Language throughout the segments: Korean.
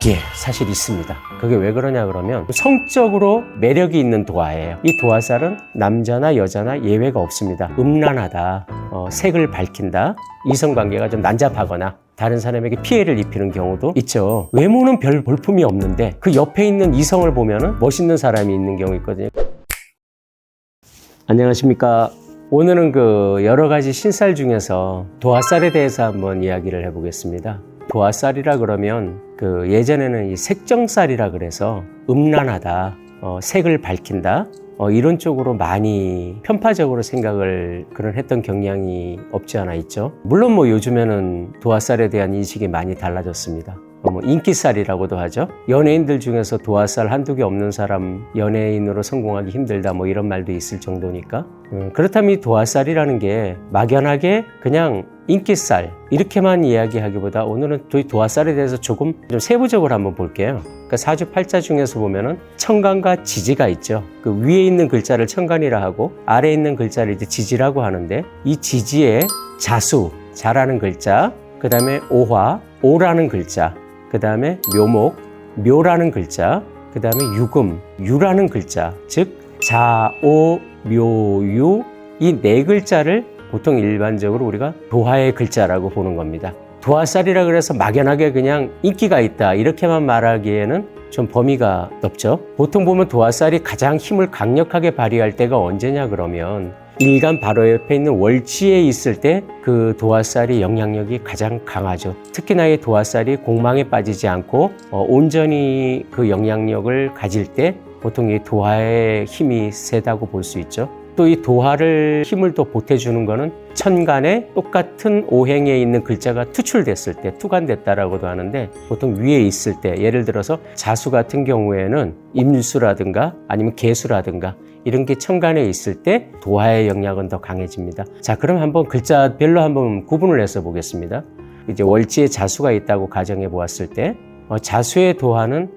예, 사실 있습니다. 그게 왜 그러냐 그러면 성적으로 매력이 있는 도화예요. 이 도화살은 남자나 여자나 예외가 없습니다. 음란하다, 색을 밝힌다, 이성관계가 좀 난잡하거나 다른 사람에게 피해를 입히는 경우도 있죠. 외모는 별 볼품이 없는데 그 옆에 있는 이성을 보면은 멋있는 사람이 있는 경우 있거든요. 안녕하십니까. 오늘은 그 여러 가지 신살 중에서 도화살에 대해서 한번 이야기를 해보겠습니다. 도화살이라 그러면 그 예전에는 이 색정살이라 그래서 음란하다, 색을 밝힌다, 이런 쪽으로 많이 편파적으로 생각을 했던 경향이 없지 않아 있죠. 물론 뭐 요즘에는 도화살에 대한 인식이 많이 달라졌습니다. 인기살이라고도 하죠. 연예인들 중에서 도화살 한두 개 없는 사람 연예인으로 성공하기 힘들다 뭐 이런 말도 있을 정도니까 그렇다면 이 도화살이라는 게 막연하게 그냥 인기살 이렇게만 이야기하기보다 오늘은 도화살에 대해서 조금 좀 세부적으로 한번 볼게요. 그러니까 사주팔자 중에서 보면은 천간과 지지가 있죠. 그 위에 있는 글자를 천간이라 하고 아래에 있는 글자를 이제 지지라고 하는데 이 지지에 자수, 자라는 글자, 그 다음에 오화, 오라는 글자, 그 다음에 묘목, 묘라는 글자, 그 다음에 유금, 유라는 글자, 즉 자, 오, 묘, 유 이 네 글자를 보통 일반적으로 우리가 도화의 글자라고 보는 겁니다. 도화살이라 그래서 막연하게 그냥 인기가 있다 이렇게만 말하기에는 좀 범위가 넓죠. 보통 보면 도화살이 가장 힘을 강력하게 발휘할 때가 언제냐 그러면 일간 바로 옆에 있는 월지에 있을 때 그 도화살이 영향력이 가장 강하죠. 특히나 이 도화살이 공망에 빠지지 않고 온전히 그 영향력을 가질 때 보통 이 도화의 힘이 세다고 볼 수 있죠. 또 이 도화를 힘을 또 보태주는 거는 천간에 똑같은 오행에 있는 글자가 투출됐을 때, 투간됐다라고도 하는데 보통 위에 있을 때, 예를 들어서 자수 같은 경우에는 임수라든가 아니면 개수라든가 이런 게 천간에 있을 때 도화의 영향은 더 강해집니다. 자, 그럼 한번 글자별로 한번 구분을 해서 보겠습니다. 이제 월지에 자수가 있다고 가정해 보았을 때 자수의 도화는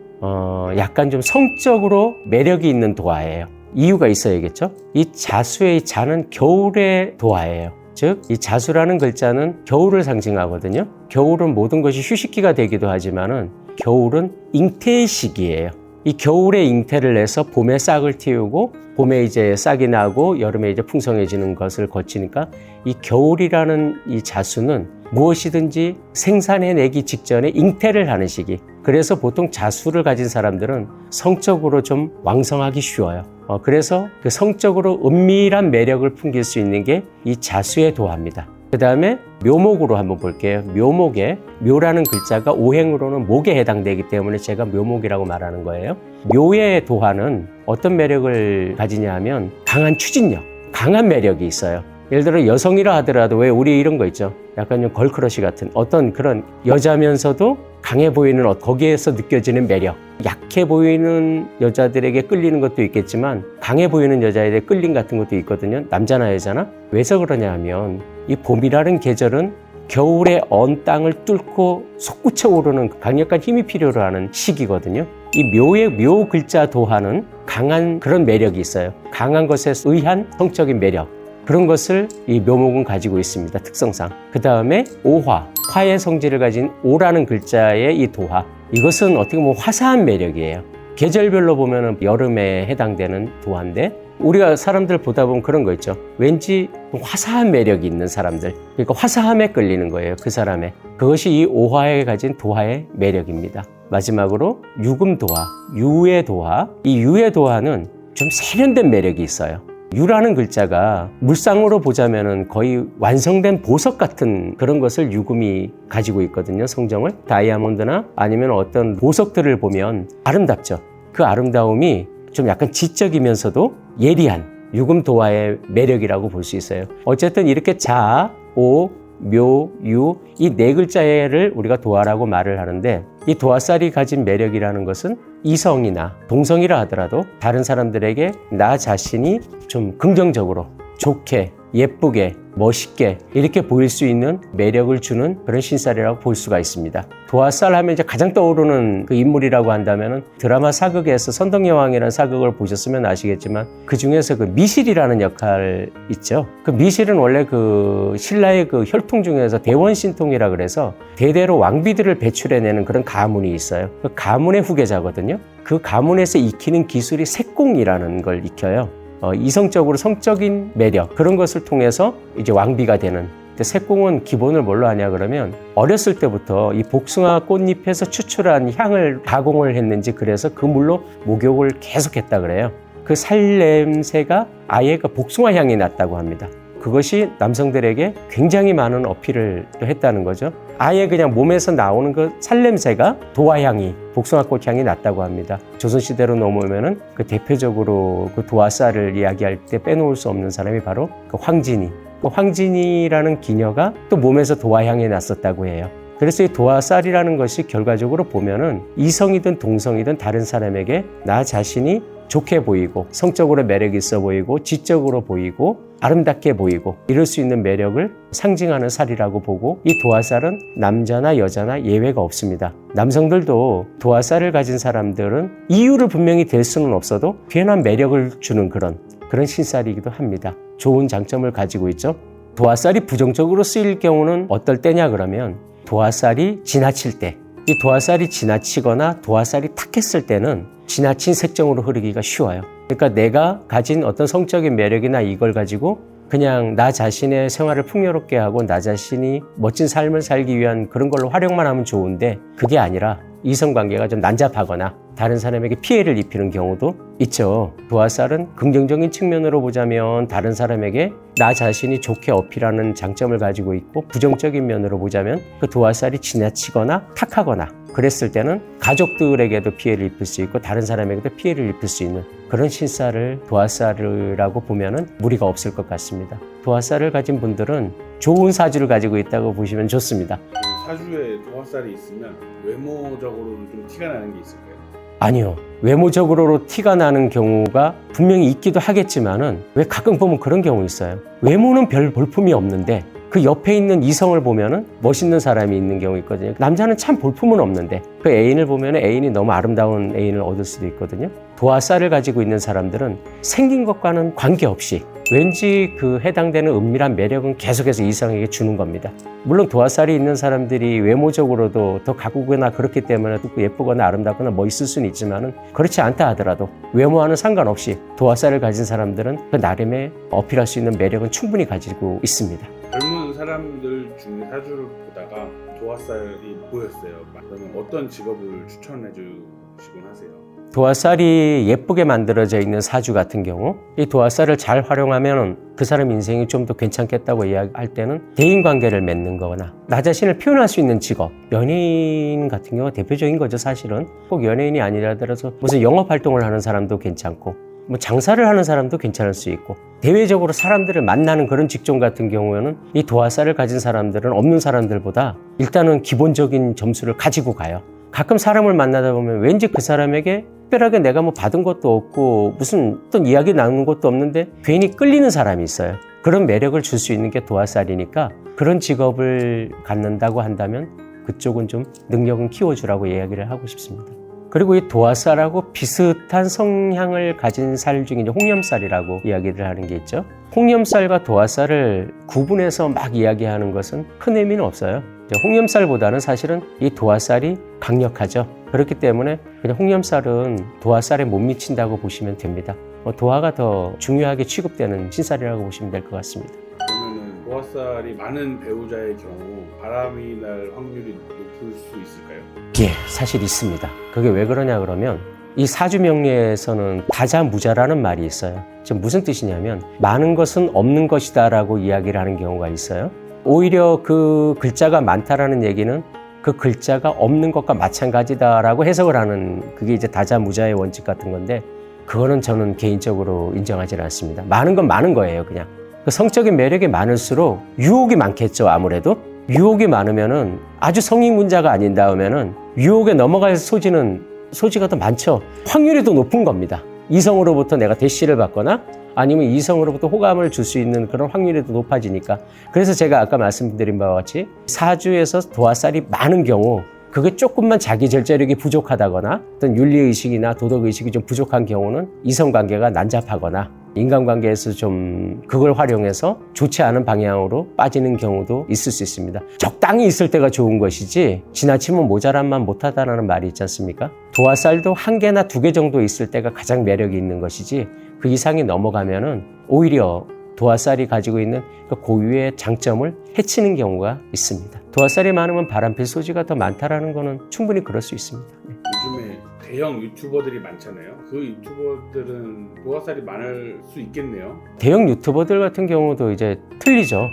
약간 좀 성적으로 매력이 있는 도화예요. 이유가 있어야겠죠? 이 자수의 자는 겨울의 도화예요. 즉, 이 자수라는 글자는 겨울을 상징하거든요. 겨울은 모든 것이 휴식기가 되기도 하지만은 겨울은 잉태의 시기예요. 이 겨울에 잉태를 해서 봄에 싹을 틔우고 봄에 이제 싹이 나고 여름에 이제 풍성해지는 것을 거치니까 이 겨울이라는 이 자수는 무엇이든지 생산해내기 직전에 잉태를 하는 시기. 그래서 보통 자수를 가진 사람들은 성적으로 좀 왕성하기 쉬워요. 그래서 그 성적으로 은밀한 매력을 풍길 수 있는 게 이 자수의 도화입니다. 그 다음에 묘목으로 한번 볼게요. 묘목에 묘라는 글자가 오행으로는 목에 해당되기 때문에 제가 묘목이라고 말하는 거예요. 묘의 도화는 어떤 매력을 가지냐 하면 강한 추진력, 강한 매력이 있어요. 예를 들어 여성이라 하더라도 왜 우리 이런 거 있죠. 약간 좀 걸크러쉬 같은 어떤 그런 여자면서도 강해 보이는 거기에서 느껴지는 매력. 약해 보이는 여자들에게 끌리는 것도 있겠지만 강해 보이는 여자에 대해 끌림 같은 것도 있거든요. 남자나 여자나. 왜서 그러냐 하면 이 봄이라는 계절은 겨울에 언 땅을 뚫고 솟구쳐 오르는 강력한 힘이 필요로 하는 시기거든요. 이 묘의 묘 글자 도화는 강한 그런 매력이 있어요. 강한 것에 의한 성적인 매력. 그런 것을 이 묘목은 가지고 있습니다. 특성상. 그 다음에 오화, 화의 성질을 가진 오라는 글자의 이 도화. 이것은 어떻게 보면 화사한 매력이에요. 계절별로 보면 여름에 해당되는 도화인데 우리가 사람들 보다 보면 그런 거 있죠. 왠지 화사한 매력이 있는 사람들. 그러니까 화사함에 끌리는 거예요. 그 사람의. 그것이 이 오화에 가진 도화의 매력입니다. 마지막으로 유금도화, 유의 도화. 이 유의 도화는 좀 세련된 매력이 있어요. 유라는 글자가 물상으로 보자면은 거의 완성된 보석 같은 그런 것을 유금이 가지고 있거든요. 성정을. 다이아몬드나 아니면 어떤 보석들을 보면 아름답죠. 그 아름다움이 좀 약간 지적이면서도 예리한 유금도화의 매력이라고 볼 수 있어요. 어쨌든 이렇게 자, 오, 묘, 유 이 네 글자를 우리가 도화라고 말을 하는데 이 도화살이 가진 매력이라는 것은 이성이나 동성이라 하더라도 다른 사람들에게 나 자신이 좀 긍정적으로 좋게 예쁘게 멋있게 이렇게 보일 수 있는 매력을 주는 그런 신살이라고 볼 수가 있습니다. 도화살 하면 이제 가장 떠오르는 그 인물이라고 한다면은 드라마 사극에서 선덕여왕이라는 사극을 보셨으면 아시겠지만 그 중에서 그 미실이라는 역할 있죠. 그 미실은 원래 그 신라의 그 혈통 중에서 대원신통이라 그래서 대대로 왕비들을 배출해내는 그런 가문이 있어요. 그 가문의 후계자거든요. 그 가문에서 익히는 기술이 색공이라는 걸 익혀요. 이성적으로 성적인 매력 그런 것을 통해서 이제 왕비가 되는. 근데 색공은 기본을 뭘로 하냐 그러면 어렸을 때부터 이 복숭아 꽃잎에서 추출한 향을 가공을 했는지 그래서 그 물로 목욕을 계속했다 그래요. 그 살냄새가 아예 그 복숭아 향이 났다고 합니다. 그것이 남성들에게 굉장히 많은 어필을 또 했다는 거죠. 아예 그냥 몸에서 나오는 그 살냄새가 도화향이, 복숭아꽃 향이 났다고 합니다. 조선시대로 넘어오면은 그 대표적으로 그 도화살을 이야기할 때 빼놓을 수 없는 사람이 바로 그 황진이. 그 황진이라는 기녀가 또 몸에서 도화향이 났었다고 해요. 그래서 이 도화살이라는 것이 결과적으로 보면은 이성이든 동성이든 다른 사람에게 나 자신이 좋게 보이고 성적으로 매력 있어 보이고 지적으로 보이고 아름답게 보이고 이럴 수 있는 매력을 상징하는 살이라고 보고 이 도화살은 남자나 여자나 예외가 없습니다. 남성들도 도화살을 가진 사람들은 이유를 분명히 댈 수는 없어도 괜한 매력을 주는 그런 신살이기도 합니다. 좋은 장점을 가지고 있죠. 도화살이 부정적으로 쓰일 경우는 어떨 때냐 그러면 도화살이 지나칠 때 이 도화살이 지나치거나 도화살이 탁했을 때는 지나친 색정으로 흐르기가 쉬워요. 그러니까 내가 가진 어떤 성적인 매력이나 이걸 가지고 그냥 나 자신의 생활을 풍요롭게 하고 나 자신이 멋진 삶을 살기 위한 그런 걸로 활용만 하면 좋은데 그게 아니라 이성관계가 좀 난잡하거나 다른 사람에게 피해를 입히는 경우도 있죠. 도화살은 긍정적인 측면으로 보자면 다른 사람에게 나 자신이 좋게 어필하는 장점을 가지고 있고 부정적인 면으로 보자면 그 도화살이 지나치거나 탁하거나 그랬을 때는 가족들에게도 피해를 입힐 수 있고 다른 사람에게도 피해를 입힐 수 있는 그런 신살을 도화살이라고 보면은 무리가 없을 것 같습니다. 도화살을 가진 분들은 좋은 사주를 가지고 있다고 보시면 좋습니다. 사주에 도화살이 있으면 외모적으로는 좀 티가 나는 게 있을까요? 아니요. 외모적으로 티가 나는 경우가 분명히 있기도 하겠지만은 왜 가끔 보면 그런 경우 있어요. 외모는 별 볼품이 없는데 그 옆에 있는 이성을 보면은 멋있는 사람이 있는 경우 있거든요. 남자는 참 볼품은 없는데 그 애인을 보면 애인이 너무 아름다운 애인을 얻을 수도 있거든요. 도화살을 가지고 있는 사람들은 생긴 것과는 관계없이 왠지 그 해당되는 은밀한 매력은 계속해서 이성에게 주는 겁니다. 물론 도화살이 있는 사람들이 외모적으로도 더 가꾸거나 그렇기 때문에 예쁘거나 아름답거나 멋있을 수는 있지만은 그렇지 않다 하더라도 외모와는 상관없이 도화살을 가진 사람들은 그 나름의 어필할 수 있는 매력은 충분히 가지고 있습니다. 젊은 사람들 중에 사주를 보다가 도화살이 보였어요. 그러면 어떤 직업을 추천해 주시곤 하세요? 도화살이 예쁘게 만들어져 있는 사주 같은 경우 이 도화살을 잘 활용하면 그 사람 인생이 좀 더 괜찮겠다고 이야기할 때는 대인관계를 맺는 거나 나 자신을 표현할 수 있는 직업 연예인 같은 경우가 대표적인 거죠. 사실은 꼭 연예인이 아니라더라도 무슨 영업활동을 하는 사람도 괜찮고 뭐 장사를 하는 사람도 괜찮을 수 있고 대외적으로 사람들을 만나는 그런 직종 같은 경우에는 이 도화살을 가진 사람들은 없는 사람들보다 일단은 기본적인 점수를 가지고 가요. 가끔 사람을 만나다 보면 왠지 그 사람에게 특별하게 내가 뭐 받은 것도 없고 무슨 어떤 이야기 나누는 것도 없는데 괜히 끌리는 사람이 있어요. 그런 매력을 줄 수 있는 게 도화살이니까 그런 직업을 갖는다고 한다면 그쪽은 좀 능력은 키워주라고 이야기를 하고 싶습니다. 그리고 이 도화살하고 비슷한 성향을 가진 살 중에 이제 홍염살이라고 이야기를 하는 게 있죠. 홍염살과 도화살을 구분해서 막 이야기하는 것은 큰 의미는 없어요. 홍염살보다는 사실은 이 도화살이 강력하죠. 그렇기 때문에 그냥 홍염살은 도화살에 못 미친다고 보시면 됩니다. 도화가 더 중요하게 취급되는 신살이라고 보시면 될 것 같습니다. 그러면 도화살이 많은 배우자의 경우 바람이 날 확률이 높을 수 있을까요? 예, 사실 있습니다. 그게 왜 그러냐 그러면 이 사주명리에서는 다자무자라는 말이 있어요. 지금 무슨 뜻이냐면 많은 것은 없는 것이다 라고 이야기를 하는 경우가 있어요. 오히려 그 글자가 많다라는 얘기는 그 글자가 없는 것과 마찬가지다라고 해석을 하는 그게 이제 다자무자의 원칙 같은 건데 그거는 저는 개인적으로 인정하지 않습니다. 많은 건 많은 거예요, 그냥. 그 성적인 매력이 많을수록 유혹이 많겠죠, 아무래도. 유혹이 많으면은 아주 성인군자가 아닌 다음에는 유혹에 넘어갈 소지가 더 많죠. 확률이 더 높은 겁니다. 이성으로부터 내가 대시를 받거나 아니면 이성으로부터 호감을 줄 수 있는 그런 확률이 더 높아지니까. 그래서 제가 아까 말씀드린 바와 같이 사주에서 도화살이 많은 경우 그게 조금만 자기 절제력이 부족하다거나 어떤 윤리의식이나 도덕의식이 좀 부족한 경우는 이성관계가 난잡하거나 인간관계에서 좀 그걸 활용해서 좋지 않은 방향으로 빠지는 경우도 있을 수 있습니다. 적당히 있을 때가 좋은 것이지 지나치면 모자란만 못하다라는 말이 있지 않습니까? 도화살도 1개나 2개 정도 있을 때가 가장 매력이 있는 것이지 그 이상이 넘어가면은 오히려 도화살이 가지고 있는 그 고유의 장점을 해치는 경우가 있습니다. 도화살이 많으면 바람필 소지가 더 많다라는 거는 충분히 그럴 수 있습니다. 네. 요즘에 대형 유튜버들이 많잖아요. 그 유튜버들은 도화살이 많을 수 있겠네요. 대형 유튜버들 같은 경우도 이제 틀리죠.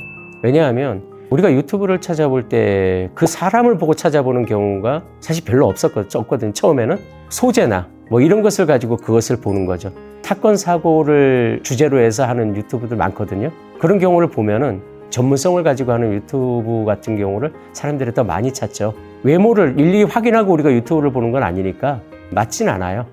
왜냐하면 우리가 유튜브를 찾아볼 때 그 사람을 보고 찾아보는 경우가 사실 별로 없었거든요. 처음에는 소재나 뭐 이런 것을 가지고 그것을 보는 거죠. 사건 사고를 주제로 해서 하는 유튜브들 많거든요. 그런 경우를 보면은 전문성을 가지고 하는 유튜브 같은 경우를 사람들이 더 많이 찾죠. 외모를 일일이 확인하고 우리가 유튜브를 보는 건 아니니까 맞진 않아요.